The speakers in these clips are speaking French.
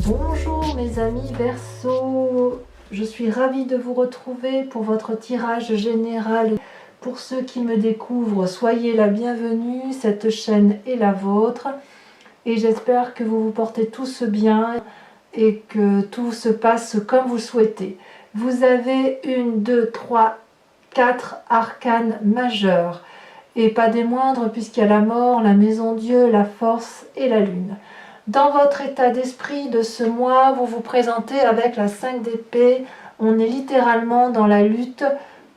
Bonjour mes amis Verseau, je suis ravie de vous retrouver pour votre tirage général. Pour ceux qui me découvrent, soyez la bienvenue, cette chaîne est la vôtre et j'espère que vous vous portez tous bien et que tout se passe comme vous souhaitez. Vous avez 1, 2, 3, 4 arcanes majeurs et pas des moindres puisqu'il y a la mort, la maison Dieu, la force et la lune. Dans votre état d'esprit de ce mois, vous vous présentez avec la 5 d'épée. On est littéralement dans la lutte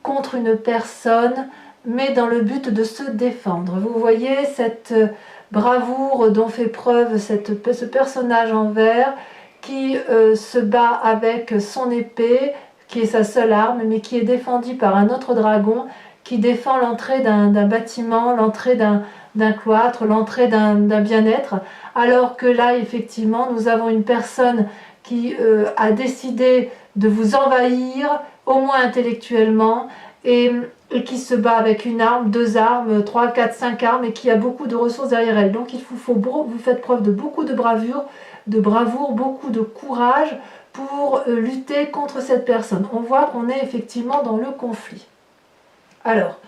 contre une personne, mais dans le but de se défendre. Vous voyez cette bravoure dont fait preuve ce personnage en vert qui se bat avec son épée, qui est sa seule arme, mais qui est défendue par un autre dragon qui défend l'entrée d'un bâtiment, l'entrée d'un cloître, l'entrée d'un bien-être, alors que là, effectivement, nous avons une personne qui a décidé de vous envahir, au moins intellectuellement, et qui se bat avec une arme, 2 armes, 3, 4, 5 armes, et qui a beaucoup de ressources derrière elle. Donc vous faites preuve de beaucoup de bravoure, beaucoup de courage pour lutter contre cette personne. On voit qu'on est effectivement dans le conflit. Alors,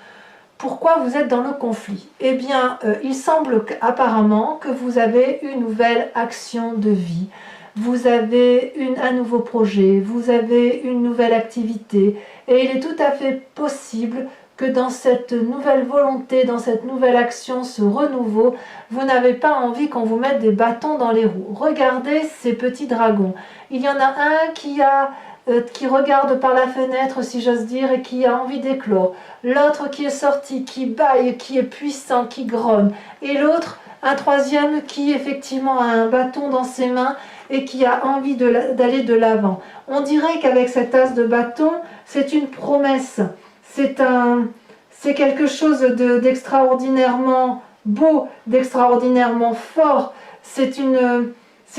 pourquoi vous êtes dans le conflit? Eh bien, il semble apparemment que vous avez une nouvelle action de vie, vous avez un nouveau projet, vous avez une nouvelle activité, et il est tout à fait possible que dans cette nouvelle volonté, dans cette nouvelle action, ce renouveau, vous n'avez pas envie qu'on vous mette des bâtons dans les roues. Regardez ces petits dragons. Il y en a un qui regarde par la fenêtre, si j'ose dire, et qui a envie d'éclore. L'autre qui est sorti, qui bâille, qui est puissant, qui grogne. Et l'autre, un troisième qui effectivement a un bâton dans ses mains et qui a envie d'aller de l'avant. On dirait qu'avec cet as de bâton, c'est une promesse. C'est quelque chose d'extraordinairement beau, d'extraordinairement fort. C'est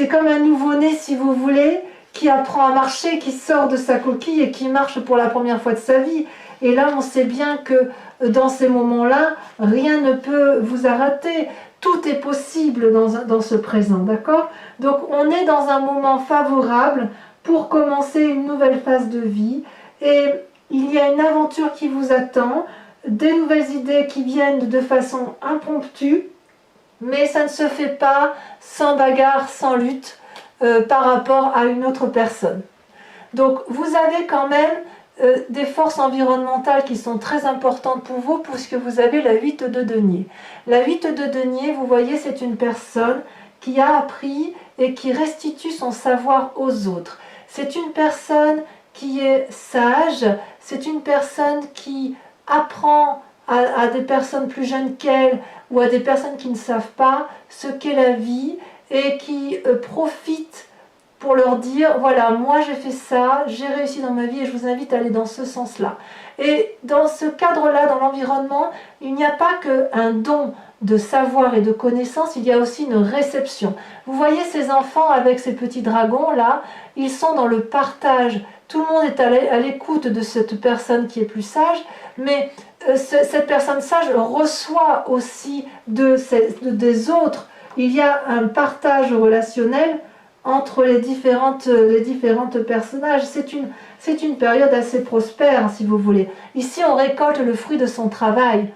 comme un nouveau-né, si vous voulez, qui apprend à marcher, qui sort de sa coquille et qui marche pour la première fois de sa vie. Et là, on sait bien que dans ces moments-là, rien ne peut vous arrêter. Tout est possible dans ce présent, d'accord? Donc, on est dans un moment favorable pour commencer une nouvelle phase de vie. Et il y a une aventure qui vous attend, des nouvelles idées qui viennent de façon impromptue, mais ça ne se fait pas sans bagarre, sans lutte. Par rapport à une autre personne. Donc vous avez quand même des forces environnementales qui sont très importantes pour vous puisque vous avez la 8 de denier. La 8 de denier, vous voyez, c'est une personne qui a appris et qui restitue son savoir aux autres. C'est une personne qui est sage, c'est une personne qui apprend à des personnes plus jeunes qu'elle ou à des personnes qui ne savent pas ce qu'est la vie et qui profite pour leur dire, voilà, moi j'ai fait ça, j'ai réussi dans ma vie et je vous invite à aller dans ce sens-là. Et dans ce cadre-là, dans l'environnement, il n'y a pas qu'un don de savoir et de connaissance, il y a aussi une réception. Vous voyez ces enfants avec ces petits dragons-là, ils sont dans le partage. Tout le monde est à l'écoute de cette personne qui est plus sage, mais cette personne sage reçoit aussi des autres. Il y a un partage relationnel entre les différentes personnages. C'est une période assez prospère, si vous voulez. Ici, on récolte le fruit de son travail.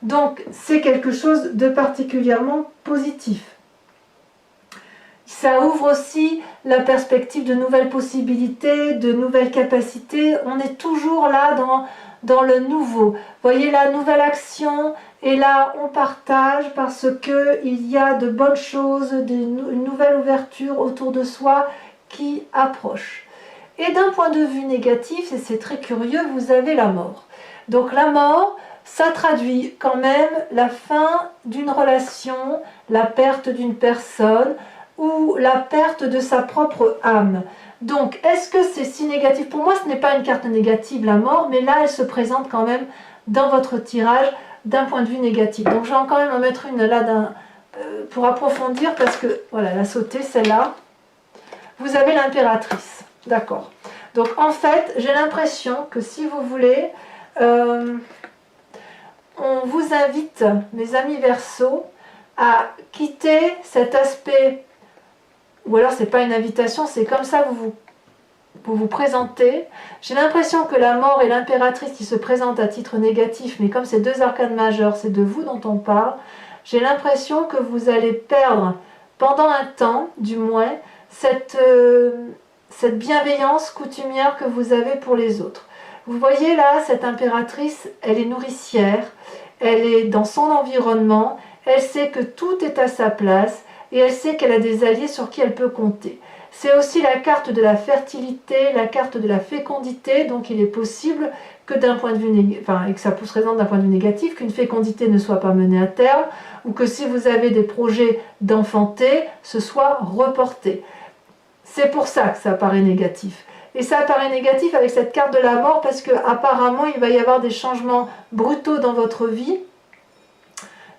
Donc, c'est quelque chose de particulièrement positif. Ça ouvre aussi la perspective de nouvelles possibilités, de nouvelles capacités. On est toujours là dans le nouveau. Vous voyez, la nouvelle action, et là on partage parce qu'il y a de bonnes choses, une nouvelle ouverture autour de soi qui approche. Et d'un point de vue négatif, et c'est très curieux, vous avez la mort. Donc la mort, ça traduit quand même la fin d'une relation, la perte d'une personne, ou la perte de sa propre âme. Donc, est-ce que c'est si négatif? Pour moi, ce n'est pas une carte négative, la mort, mais là, elle se présente quand même dans votre tirage d'un point de vue négatif. Donc, je vais quand même en mettre une là pour approfondir, parce que, voilà, elle a sauté, celle-là. Vous avez l'impératrice, d'accord. Donc, en fait, j'ai l'impression que si vous voulez, on vous invite, mes amis Verseaux, à quitter cet aspect ou alors c'est pas une invitation, c'est comme ça que vous vous présentez. J'ai l'impression que la mort est l'impératrice qui se présente à titre négatif, mais comme c'est deux arcanes majeures, c'est de vous dont on parle, j'ai l'impression que vous allez perdre, pendant un temps du moins, cette bienveillance coutumière que vous avez pour les autres. Vous voyez là, cette impératrice, elle est nourricière, elle est dans son environnement, elle sait que tout est à sa place et elle sait qu'elle a des alliés sur qui elle peut compter. C'est aussi la carte de la fertilité, la carte de la fécondité, donc il est possible que d'un point de vue et que ça se présente d'un point de vue négatif, qu'une fécondité ne soit pas menée à terme, ou que si vous avez des projets d'enfanter, ce soit reporté. C'est pour ça que ça paraît négatif. Et ça paraît négatif avec cette carte de la mort parce qu'apparemment il va y avoir des changements brutaux dans votre vie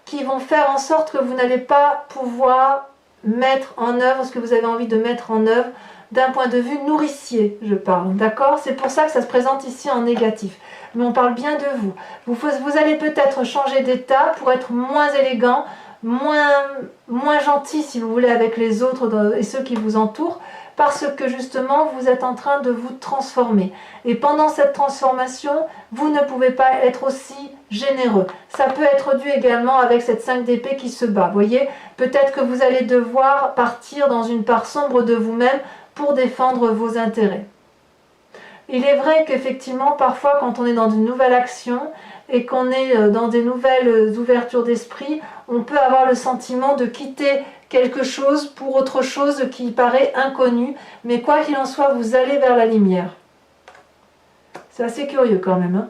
qui vont faire en sorte que vous n'allez pas pouvoir mettre en œuvre ce que vous avez envie de mettre en œuvre d'un point de vue nourricier, je parle, d'accord? C'est pour ça que ça se présente ici en négatif. Mais on parle bien de vous. Vous allez peut-être changer d'état pour être moins élégant, moins gentil, si vous voulez, avec les autres et ceux qui vous entourent, parce que justement, vous êtes en train de vous transformer. Et pendant cette transformation, vous ne pouvez pas être aussi généreux. Ça peut être dû également avec cette 5 d'épée qui se bat. Vous voyez, peut-être que vous allez devoir partir dans une part sombre de vous-même pour défendre vos intérêts. Il est vrai qu'effectivement, parfois, quand on est dans une nouvelle action et qu'on est dans des nouvelles ouvertures d'esprit, on peut avoir le sentiment de quitter quelque chose pour autre chose qui paraît inconnu. Mais quoi qu'il en soit, vous allez vers la lumière. C'est assez curieux quand même. Hein.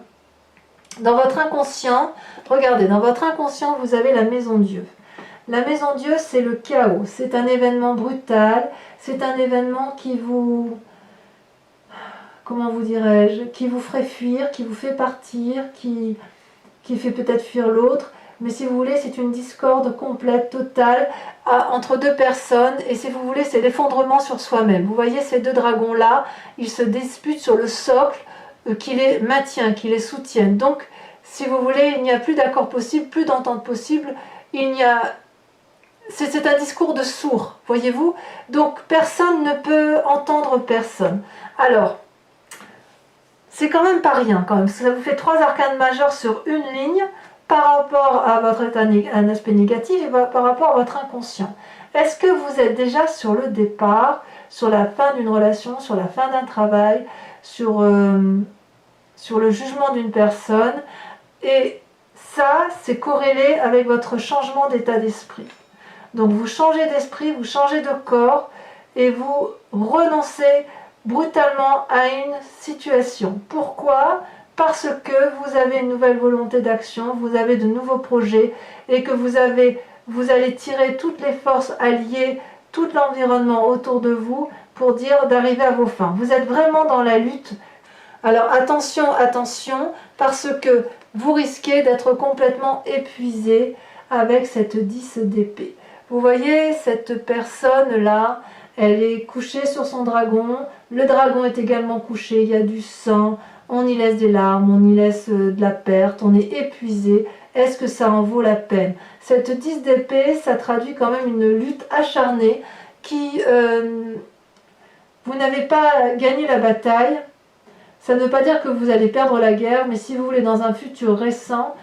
Dans votre inconscient, regardez, dans votre inconscient, vous avez la maison Dieu. La maison Dieu, c'est le chaos. C'est un événement brutal. C'est un événement qui vous... Comment vous dirais-je, qui vous ferait fuir, qui vous fait partir, qui fait peut-être fuir l'autre. Mais si vous voulez, c'est une discorde complète, totale, entre deux personnes. Et si vous voulez, c'est l'effondrement sur soi-même. Vous voyez ces deux dragons-là, ils se disputent sur le socle qui les maintient, qui les soutiennent. Donc, si vous voulez, il n'y a plus d'accord possible, plus d'entente possible. C'est un discours de sourds, voyez-vous. Donc, personne ne peut entendre personne. Alors, c'est quand même pas rien, quand même. Ça vous fait 3 arcanes majeures sur une ligne par rapport à votre état, un aspect négatif et par rapport à votre inconscient. Est-ce que vous êtes déjà sur le départ, sur la fin d'une relation, sur la fin d'un travail, sur le jugement d'une personne? Et ça, c'est corrélé avec votre changement d'état d'esprit. Donc vous changez d'esprit, vous changez de corps et vous renoncez brutalement à une situation. Pourquoi? Parce que vous avez une nouvelle volonté d'action, vous avez de nouveaux projets et que vous allez tirer toutes les forces alliées, tout l'environnement autour de vous pour dire d'arriver à vos fins. Vous êtes vraiment dans la lutte. Alors attention, attention, parce que vous risquez d'être complètement épuisé avec cette 10 d'épée. Vous voyez cette personne-là, elle est couchée sur son dragon, le dragon est également couché, il y a du sang, on y laisse des larmes, on y laisse de la perte, on est épuisé. Est-ce que ça en vaut la peine? Cette 10 d'épée, ça traduit quand même une lutte acharnée qui... vous n'avez pas gagné la bataille. Ça ne veut pas dire que vous allez perdre la guerre, mais si vous voulez, dans un futur récent,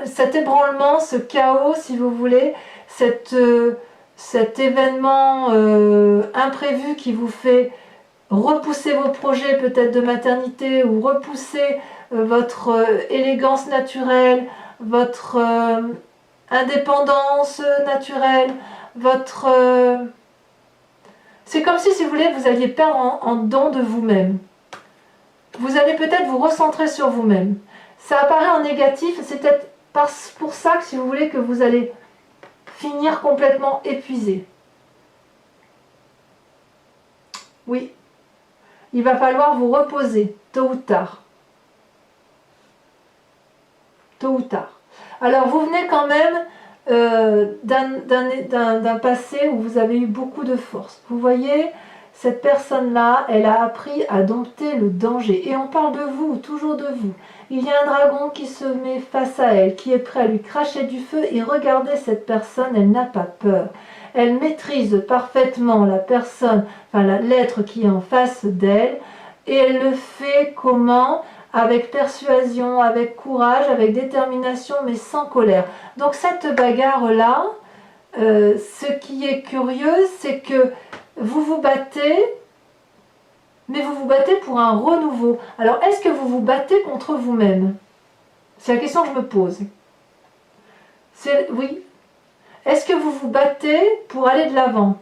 cet ébranlement, ce chaos, si vous voulez, cet événement imprévu qui vous fait repousser vos projets peut-être de maternité ou repousser votre élégance naturelle, votre indépendance naturelle, votre... c'est comme si vous voulez, vous alliez perdre en don de vous-même. Vous allez peut-être vous recentrer sur vous-même. Ça apparaît en négatif, c'est peut-être pour ça que si vous voulez que vous allez finir complètement épuisé. Oui, il va falloir vous reposer, tôt ou tard. Tôt ou tard. Alors vous venez quand même d'un passé où vous avez eu beaucoup de force. Vous voyez, cette personne-là, elle a appris à dompter le danger. Et on parle de vous, toujours de vous. Il y a un dragon qui se met face à elle, qui est prêt à lui cracher du feu. Et regardez cette personne, elle n'a pas peur. elle maîtrise parfaitement la personne, enfin l'être qui est en face d'elle, et elle le fait comment? Avec persuasion, avec courage, avec détermination, mais sans colère. Donc cette bagarre-là, ce qui est curieux, c'est que vous vous battez, mais vous vous battez pour un renouveau. Alors, est-ce que vous vous battez contre vous-même? C'est la question que je me pose. Oui. Est-ce que vous vous battez pour aller de l'avant?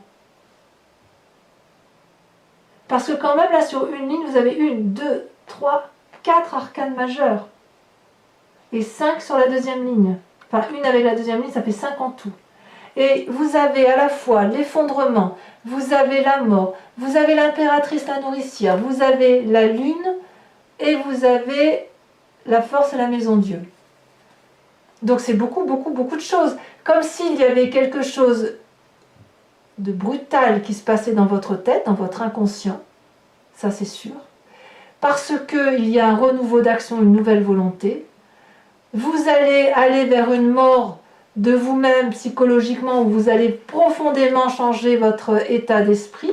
Parce que quand même, là, sur une ligne, vous avez 1, 2, 3, 4 arcanes majeures. Et 5 sur la deuxième ligne. Enfin, une avec la deuxième ligne, ça fait 5 en tout. Et vous avez à la fois l'effondrement, vous avez la mort, vous avez l'impératrice, la nourricière, vous avez la lune, et vous avez la force et la maison Dieu. Donc c'est beaucoup, beaucoup, beaucoup de choses. Comme s'il y avait quelque chose de brutal qui se passait dans votre tête, dans votre inconscient, ça c'est sûr, parce qu'il y a un renouveau d'action, une nouvelle volonté. Vous allez aller vers une mort de vous-même psychologiquement, où vous allez profondément changer votre état d'esprit,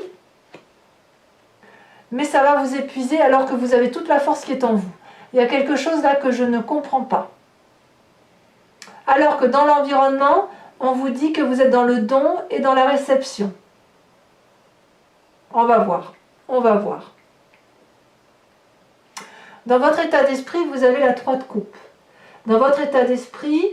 mais ça va vous épuiser alors que vous avez toute la force qui est en vous. Il y a quelque chose là que je ne comprends pas. Alors que dans l'environnement, on vous dit que vous êtes dans le don et dans la réception. On va voir, on va voir. Dans votre état d'esprit, vous avez la 3 de coupe. Dans votre état d'esprit,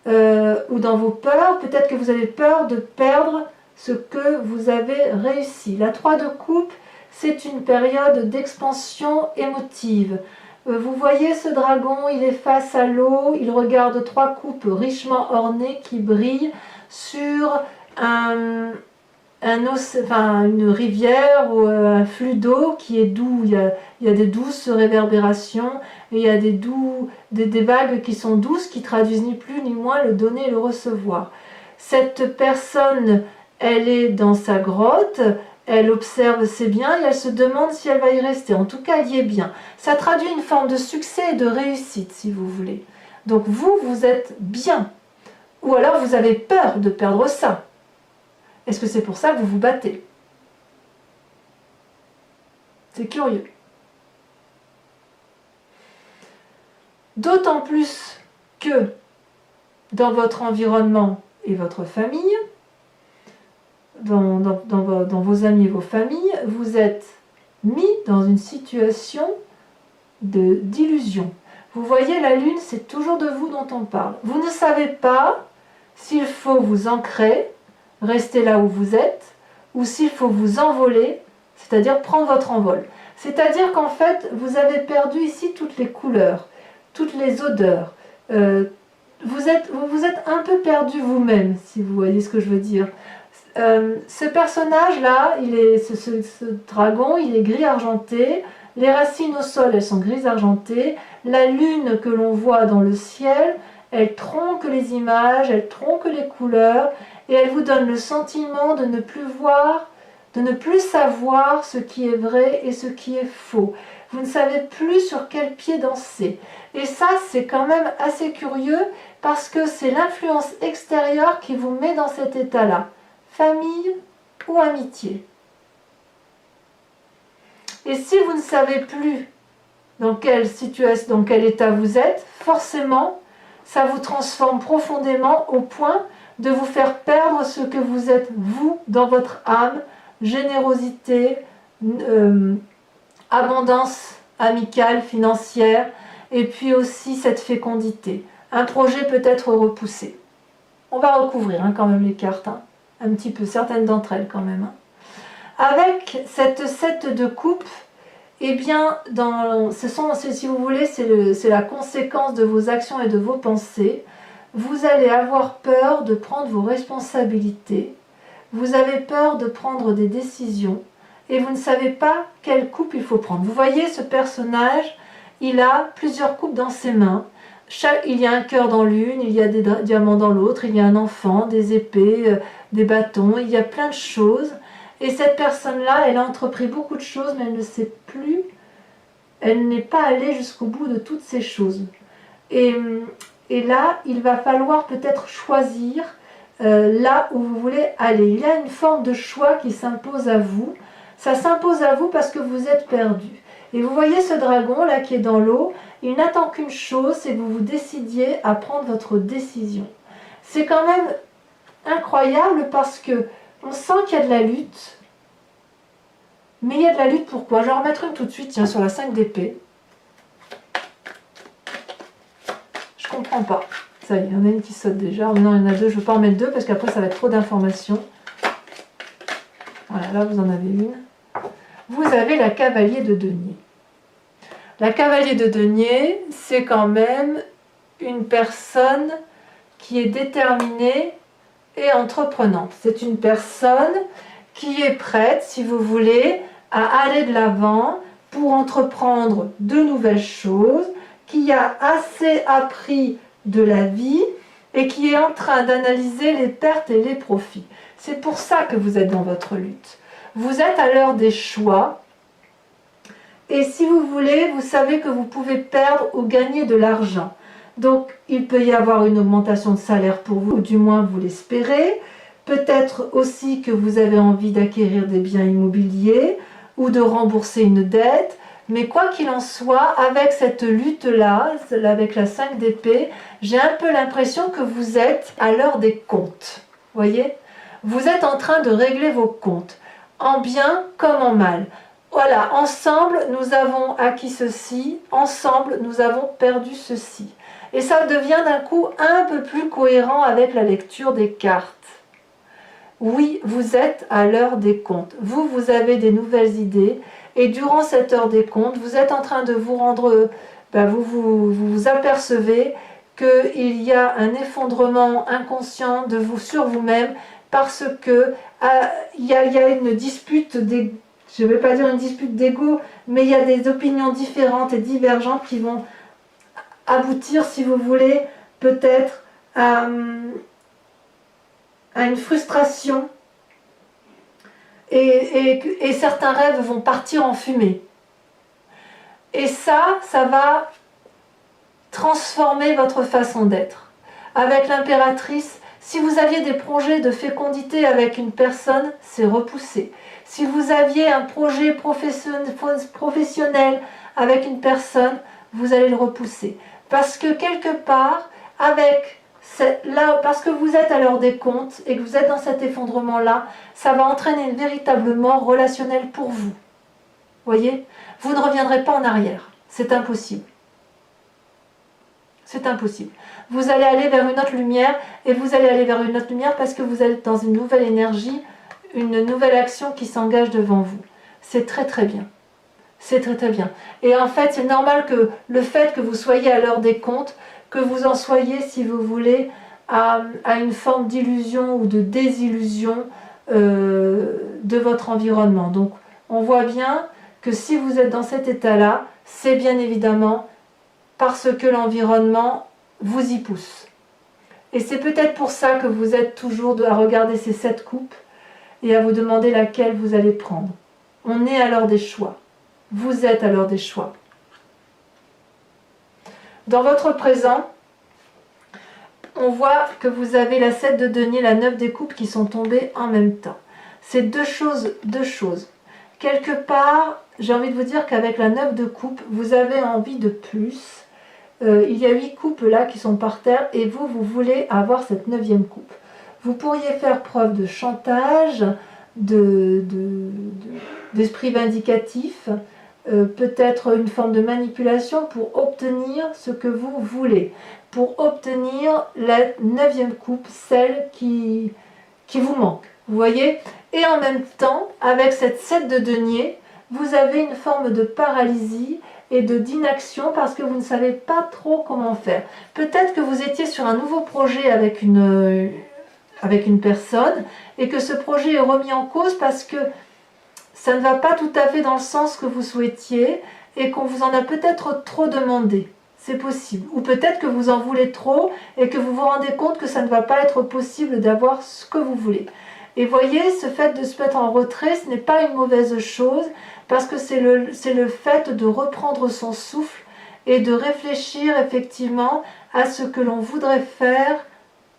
ou dans vos peurs, peut-être que vous avez peur de perdre ce que vous avez réussi. La 3 de coupe, c'est une période d'expansion émotive. Vous voyez ce dragon, il est face à l'eau, il regarde 3 coupes richement ornées qui brillent sur une rivière ou un flux d'eau qui est doux. Il y a des douces réverbérations et il y a des vagues qui sont douces, qui traduisent ni plus ni moins le donner et le recevoir. Cette personne, elle est dans sa grotte, elle observe ses biens et elle se demande si elle va y rester. En tout cas, elle y est bien. Ça traduit une forme de succès et de réussite, si vous voulez. Donc vous êtes bien. Ou alors vous avez peur de perdre ça. Est-ce que c'est pour ça que vous vous battez? C'est curieux. D'autant plus que dans votre environnement et votre famille, dans vos amis et vos familles, vous êtes mis dans une situation d'illusion. Vous voyez, la lune, c'est toujours de vous dont on parle. Vous ne savez pas s'il faut vous ancrer, rester là où vous êtes, ou s'il faut vous envoler, c'est-à-dire prendre votre envol. C'est-à-dire qu'en fait, vous avez perdu ici toutes les couleurs, toutes les odeurs. Vous êtes un peu perdu vous-même, si vous voyez ce que je veux dire. Ce personnage-là, ce dragon, il est gris argenté. Les racines au sol, elles sont grises argentées. La lune que l'on voit dans le ciel, elle tronque les images, elle tronque les couleurs, et elle vous donne le sentiment de ne plus voir, de ne plus savoir ce qui est vrai et ce qui est faux. Vous ne savez plus sur quel pied danser. Et ça, c'est quand même assez curieux, parce que c'est l'influence extérieure qui vous met dans cet état-là. Famille ou amitié. Et si vous ne savez plus dans quelle situation, dans quel état vous êtes, forcément, ça vous transforme profondément au point de vous faire perdre ce que vous êtes, vous, dans votre âme, générosité, abondance amicale, financière, et puis aussi cette fécondité. Un projet peut être repoussé. On va recouvrir quand même les cartes, un petit peu, certaines d'entre elles quand même. Avec cette 7 de coupe, eh bien, si vous voulez, c'est la conséquence de vos actions et de vos pensées. Vous allez avoir peur de prendre vos responsabilités, vous avez peur de prendre des décisions, et vous ne savez pas quelle coupe il faut prendre. Vous voyez, ce personnage, il a plusieurs coupes dans ses mains. Il y a un cœur dans l'une, il y a des diamants dans l'autre, il y a un enfant, des épées, des bâtons, il y a plein de choses. Et cette personne-là, elle a entrepris beaucoup de choses, mais elle ne sait plus, elle n'est pas allée jusqu'au bout de toutes ces choses. Et là, il va falloir peut-être choisir là où vous voulez aller. Il y a une forme de choix qui s'impose à vous. Ça s'impose à vous parce que vous êtes perdu. Et vous voyez ce dragon là qui est dans l'eau, il n'attend qu'une chose, c'est que vous vous décidiez à prendre votre décision. C'est quand même incroyable parce que on sent qu'il y a de la lutte. Mais il y a de la lutte pourquoi? Je vais en remettre une tout de suite, tiens, sur la 5 d'épée. Je comprends pas. Ça y est, il y en a une qui saute déjà. Non, il y en a deux, je ne veux pas en mettre deux parce qu'après ça va être trop d'informations. Voilà, là vous en avez une. Vous avez la cavalier de denier. La cavalier de denier, c'est quand même une personne qui est déterminée et entreprenante. C'est une personne qui est prête, si vous voulez, à aller de l'avant pour entreprendre de nouvelles choses, qui a assez appris de la vie et qui est en train d'analyser les pertes et les profits. C'est pour ça que vous êtes dans votre lutte. Vous êtes à l'heure des choix et si vous voulez, vous savez que vous pouvez perdre ou gagner de l'argent. Donc, il peut y avoir une augmentation de salaire pour vous, ou du moins vous l'espérez. Peut-être aussi que vous avez envie d'acquérir des biens immobiliers ou de rembourser une dette. Mais quoi qu'il en soit, avec cette lutte-là, avec la 5 d'épée, j'ai un peu l'impression que vous êtes à l'heure des comptes. Voyez? Vous êtes en train de régler vos comptes, en bien comme en mal. Voilà, ensemble, nous avons acquis ceci, ensemble, nous avons perdu ceci. Et ça devient d'un coup un peu plus cohérent avec la lecture des cartes. Oui, vous êtes à l'heure des comptes. Vous avez des nouvelles idées. Et durant cette heure des comptes, vous êtes en train de vous rendre... vous apercevez qu'il y a un effondrement inconscient de vous sur vous-même parce que il y a une dispute, je ne vais pas dire une dispute d'ego, mais il y a des opinions différentes et divergentes qui vont aboutir, si vous voulez, peut-être à une frustration et certains rêves vont partir en fumée. Et ça va transformer votre façon d'être. Avec l'impératrice, si vous aviez des projets de fécondité avec une personne, c'est repoussé. Si vous aviez un projet professionnel avec une personne, vous allez le repousser. Parce que quelque part, parce que vous êtes à l'heure des comptes et que vous êtes dans cet effondrement-là, ça va entraîner une véritable mort relationnelle pour vous. Voyez? Vous ne reviendrez pas en arrière. C'est impossible. C'est impossible. Vous allez aller vers une autre lumière et vous allez aller vers une autre lumière parce que vous êtes dans une nouvelle énergie, une nouvelle action qui s'engage devant vous. C'est très très bien. C'est très très bien. Et en fait, c'est normal que le fait que vous soyez à l'heure des comptes, que vous en soyez, si vous voulez, à une forme d'illusion ou de désillusion de votre environnement. Donc, on voit bien que si vous êtes dans cet état-là, c'est bien évidemment parce que l'environnement vous y pousse. Et c'est peut-être pour ça que vous êtes toujours à regarder ces 7 coupes et à vous demander laquelle vous allez prendre. On est à l'heure des choix. Vous êtes à l'heure des choix. Dans votre présent, on voit que vous avez la 7 de denier, la 9 des coupes qui sont tombées en même temps. C'est deux choses. Quelque part, j'ai envie de vous dire qu'avec la 9 de coupe, vous avez envie de plus. Il y a 8 coupes là qui sont par terre et vous voulez avoir cette 9e coupe. Vous pourriez faire preuve de chantage, d'esprit vindicatif, peut-être une forme de manipulation pour obtenir ce que vous voulez, pour obtenir la 9e coupe, celle qui vous manque. Vous voyez? Et en même temps, avec cette 7 de denier, vous avez une forme de paralysie et d'inaction parce que vous ne savez pas trop comment faire. Peut-être que vous étiez sur un nouveau projet avec une personne et que ce projet est remis en cause parce que ça ne va pas tout à fait dans le sens que vous souhaitiez et qu'on vous en a peut-être trop demandé. C'est possible. Ou peut-être que vous en voulez trop et que vous vous rendez compte que ça ne va pas être possible d'avoir ce que vous voulez. Et voyez, ce fait de se mettre en retrait, ce n'est pas une mauvaise chose parce que c'est le fait de reprendre son souffle et de réfléchir effectivement à ce que l'on voudrait faire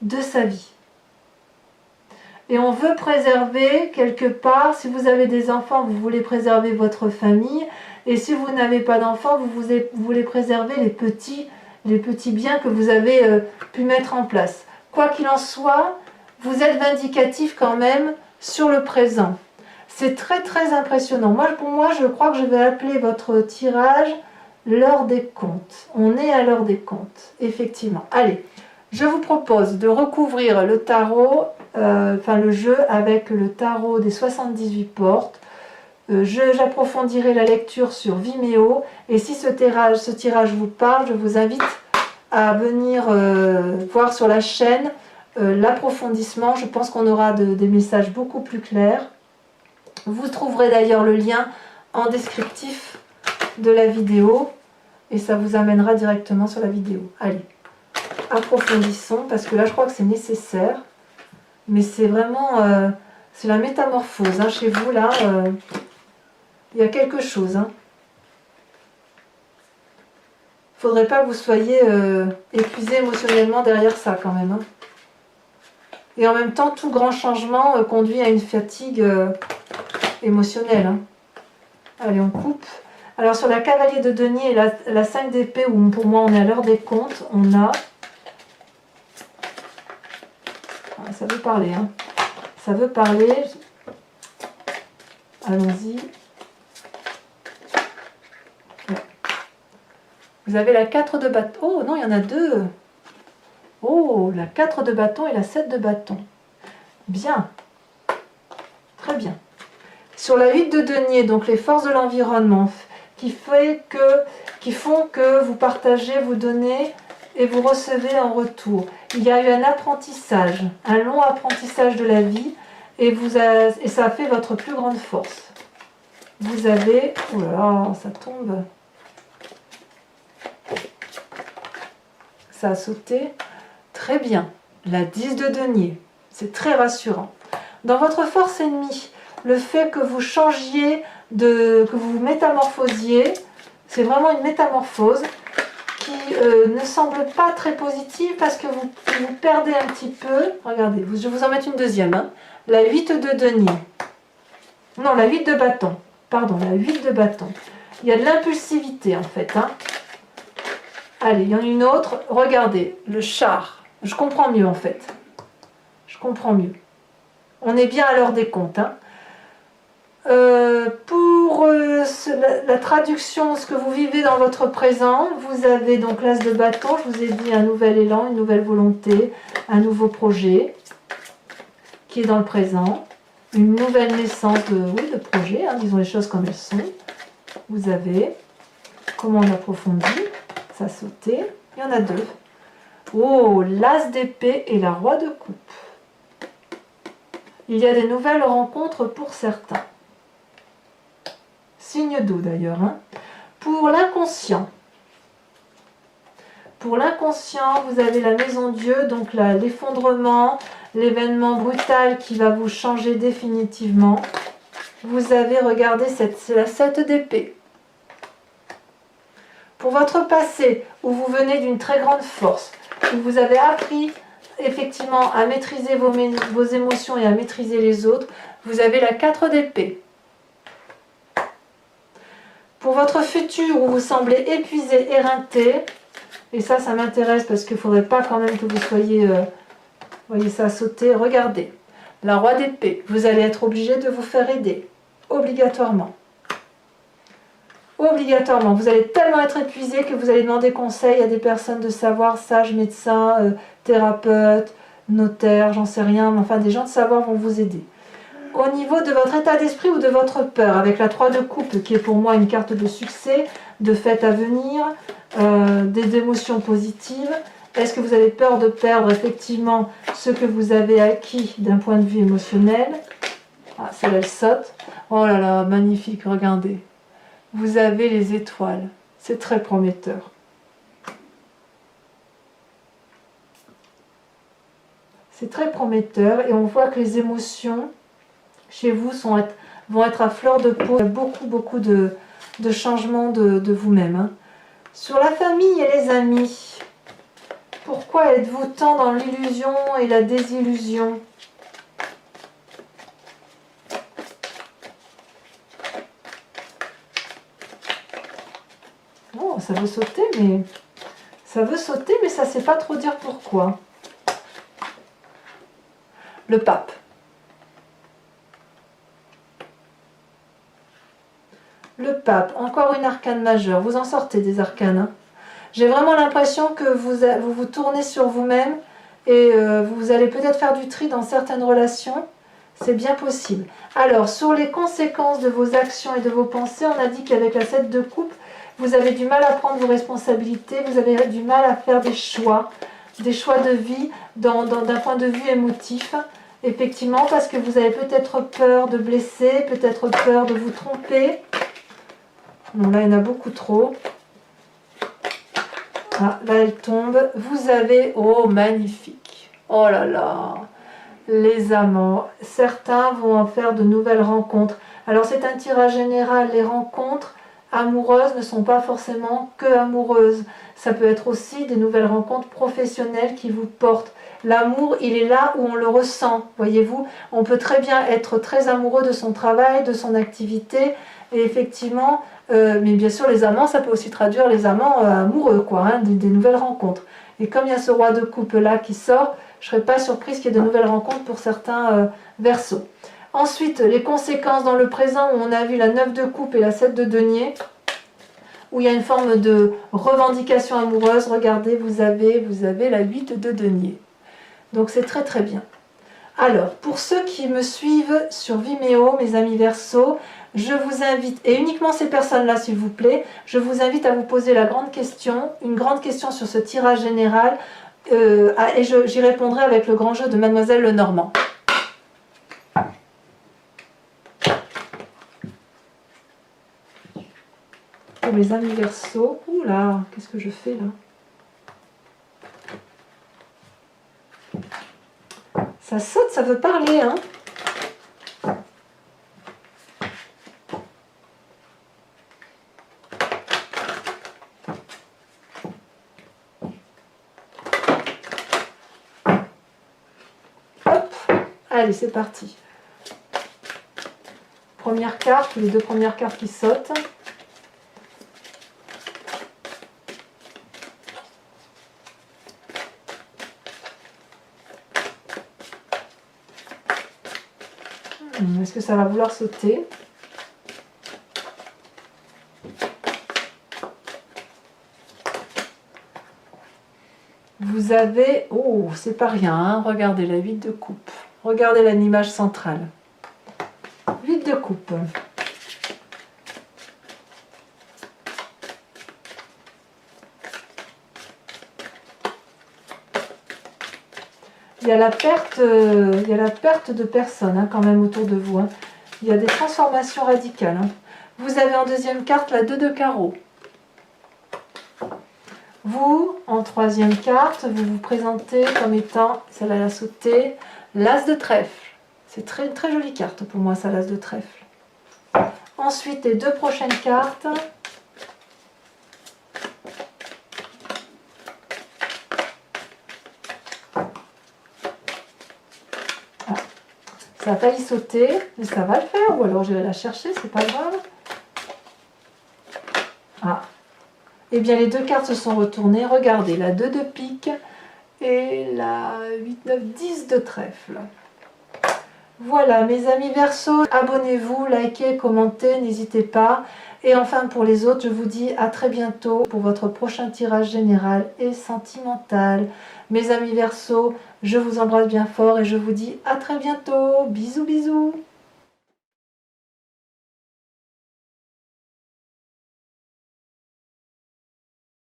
de sa vie. Et on veut préserver quelque part, si vous avez des enfants, vous voulez préserver votre famille. Et si vous n'avez pas d'enfants, vous voulez préserver les petits biens que vous avez pu mettre en place. Quoi qu'il en soit, vous êtes vindicatif quand même sur le présent. C'est très très impressionnant. Pour moi, je crois que je vais appeler votre tirage l'heure des comptes. On est à l'heure des comptes, effectivement. Allez, je vous propose de recouvrir le tarot, le jeu avec le tarot des 78 portes. J'approfondirai la lecture sur Vimeo. Et si ce tirage vous parle, je vous invite à venir voir sur la chaîne l'approfondissement. Je pense qu'on aura des messages beaucoup plus clairs. Vous trouverez d'ailleurs le lien en descriptif de la vidéo et ça vous amènera directement sur la vidéo. Allez, approfondissons parce que là je crois que c'est nécessaire. Mais c'est vraiment c'est la métamorphose hein, chez vous là. Il y a quelque chose. Hein. Faudrait pas que vous soyez épuisé émotionnellement derrière ça quand même. Hein. Et en même temps, tout grand changement conduit à une fatigue émotionnelle. Hein. Allez, on coupe. Alors sur la cavalier de denier et la 5 d'épée, où pour moi on est à l'heure des comptes, on a... Ça veut parler. Hein. Ça veut parler. Allons-y. Vous avez la 4 de bâton. Oh non, il y en a deux. Oh, la 4 de bâton et la 7 de bâton. Bien. Très bien. Sur la 8 de denier, donc les forces de l'environnement, qui font que vous partagez, vous donnez et vous recevez en retour. Il y a eu un apprentissage, un long apprentissage de la vie et ça a fait votre plus grande force. Vous avez... Oh là là, ça tombe. Ça a sauté. Très bien. La 10 de denier. C'est très rassurant. Dans votre force ennemie, le fait que vous changiez, que vous vous métamorphosiez, c'est vraiment une métamorphose qui ne semble pas très positive parce que vous perdez un petit peu. Regardez, je vais vous en mettre une deuxième. Hein. La 8 de denier. Non, la 8 de bâton. Pardon, la 8 de bâton. Il y a de l'impulsivité en fait. Hein. Allez, il y en a une autre. Regardez, le char. Je comprends mieux en fait. Je comprends mieux. On est bien à l'heure des comptes. Hein. Pour la traduction, ce que vous vivez dans votre présent, vous avez donc l'as de bâton. Je vous ai dit un nouvel élan, une nouvelle volonté, un nouveau projet qui est dans le présent. Une nouvelle naissance de projet, hein, disons les choses comme elles sont. Vous avez, comment on approfondit, ça a sauté. Il y en a deux. Oh, l'as d'épée et la roi de coupe. Il y a des nouvelles rencontres pour certains. Signe d'eau d'ailleurs. Hein. Pour l'inconscient. Pour l'inconscient, vous avez la maison Dieu, donc l'effondrement, l'événement brutal qui va vous changer définitivement. Vous avez, regardé, c'est la 7 d'épée. Pour votre passé, où vous venez d'une très grande force, où vous avez appris effectivement à maîtriser vos émotions et à maîtriser les autres, vous avez la 4 d'épée. Pour votre futur, où vous semblez épuisé, éreinté, et ça m'intéresse parce qu'il ne faudrait pas quand même que vous soyez... voyez ça sauter, regardez. La roi d'épée, vous allez être obligé de vous faire aider, obligatoirement. Obligatoirement, vous allez tellement être épuisé que vous allez demander conseil à des personnes de savoir, sages, médecins, thérapeutes, notaires, j'en sais rien, mais enfin des gens de savoir vont vous aider. Au niveau de votre état d'esprit ou de votre peur, avec la 3 de coupe qui est pour moi une carte de succès, de fête à venir, des émotions positives, est-ce que vous avez peur de perdre effectivement ce que vous avez acquis d'un point de vue émotionnel? Ah, celle-là, elle saute. Oh là là, magnifique, regardez. Vous avez les étoiles. C'est très prometteur. C'est très prometteur et on voit que les émotions chez vous vont être à fleur de peau. Il y a beaucoup de changements de vous-même. Hein. Sur la famille et les amis, pourquoi êtes-vous tant dans l'illusion et la désillusion? ça veut sauter, mais ça veut sauter, mais ça ne sait pas trop dire pourquoi. Le pape. Le pape, encore une arcane majeure. Vous en sortez des arcanes. Hein. J'ai vraiment l'impression que vous tournez sur vous-même et vous allez peut-être faire du tri dans certaines relations. C'est bien possible. Alors, sur les conséquences de vos actions et de vos pensées, on a dit qu'avec la 7 de coupe, vous avez du mal à prendre vos responsabilités, vous avez du mal à faire des choix de vie d'un point de vue émotif. Effectivement, parce que vous avez peut-être peur de blesser, peut-être peur de vous tromper. Bon, là, il y en a beaucoup trop. Ah, là, elle tombe. Vous avez... Oh, magnifique. Oh là là. Les amants. Certains vont en faire de nouvelles rencontres. Alors, c'est un tirage général. Les rencontres amoureuses ne sont pas forcément que amoureuses. Ça peut être aussi des nouvelles rencontres professionnelles qui vous portent. L'amour, il est là où on le ressent, voyez-vous. On peut très bien être très amoureux de son travail, de son activité, et effectivement, mais bien sûr les amants, ça peut aussi traduire les amants amoureux, quoi, hein, des nouvelles rencontres. Et comme il y a ce roi de coupe là qui sort, je ne serais pas surprise qu'il y ait de nouvelles rencontres pour certains Verseaux. Ensuite, les conséquences dans le présent, où on a vu la 9 de coupe et la 7 de denier, où il y a une forme de revendication amoureuse. Regardez, vous avez la 8 de denier. Donc c'est très très bien. Alors, pour ceux qui me suivent sur Vimeo, mes amis Verseaux, je vous invite, et uniquement ces personnes-là s'il vous plaît, je vous invite à vous poser la grande question, une grande question sur ce tirage général, et j'y répondrai avec le grand jeu de Mademoiselle Lenormand. Pour mes amis Verseaux, oula, qu'est-ce que je fais là? Ça saute, ça veut parler, hein. Hop, allez, c'est parti. Première carte, les deux premières cartes qui sautent. Est-ce que ça va vouloir sauter? Vous avez... Oh, c'est pas rien, hein. Regardez la 8 de coupe. Regardez l'image centrale. 8 de coupe. Il y a la perte de personnes hein, quand même autour de vous. Hein. Il y a des transformations radicales. Hein. Vous avez en deuxième carte la 2 de carreau. Vous, en troisième carte, vous vous présentez comme étant, celle-là elle a sauté, l'as de trèfle. C'est très, très jolie carte pour moi, ça, l'as de trèfle. Ensuite, les deux prochaines cartes. Ça a failli sauter, mais ça va le faire, ou alors je vais la chercher, c'est pas grave. Ah. Eh bien, les deux cartes se sont retournées. Regardez, la 2 de pique et la 8, 9, 10 de trèfle. Voilà, mes amis Verseaux, abonnez-vous, likez, commentez, n'hésitez pas. Et enfin, pour les autres, je vous dis à très bientôt pour votre prochain tirage général et sentimental. Mes amis Verseaux, je vous embrasse bien fort et je vous dis à très bientôt. Bisous, bisous.